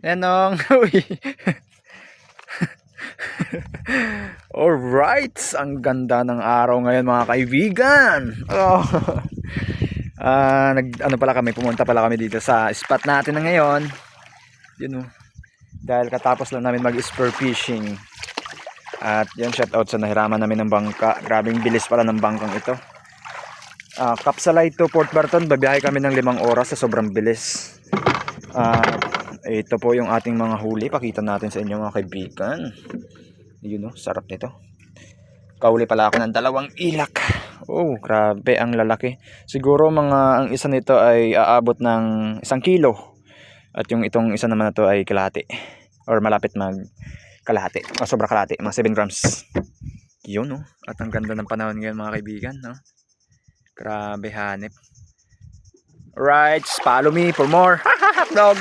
Nenong. Uy. Alright, ang ganda ng araw ngayon mga kaibigan. Oh. Ano pala kami, pumunta pala kami dito sa spot natin na ngayon. Yun oh. Dahil katapos lang namin mag-spear fishing. At yun, shout out sa nahiraman namin ng bangka. Grabing bilis pala ng bangkang ito. Kapsalay to Port Barton, babiyahe kami ng 5 oras sa sobrang bilis. Ito po yung ating mga huli. Pakita natin sa inyo mga kaibigan. Yun oh, sarap nito. Kauli pala ako ng 2 ilak. Oh, grabe ang lalaki. Siguro ang isa nito ay aabot ng 1 kilo. At yung itong isa naman na to ay kalahati. Or malapit mag kalahati. O sobra kalahati, mga 7 grams. Yun oh. At ang ganda ng panahon ngayon mga kaibigan, no? Grabe hanep. Right, follow me for more. Dog.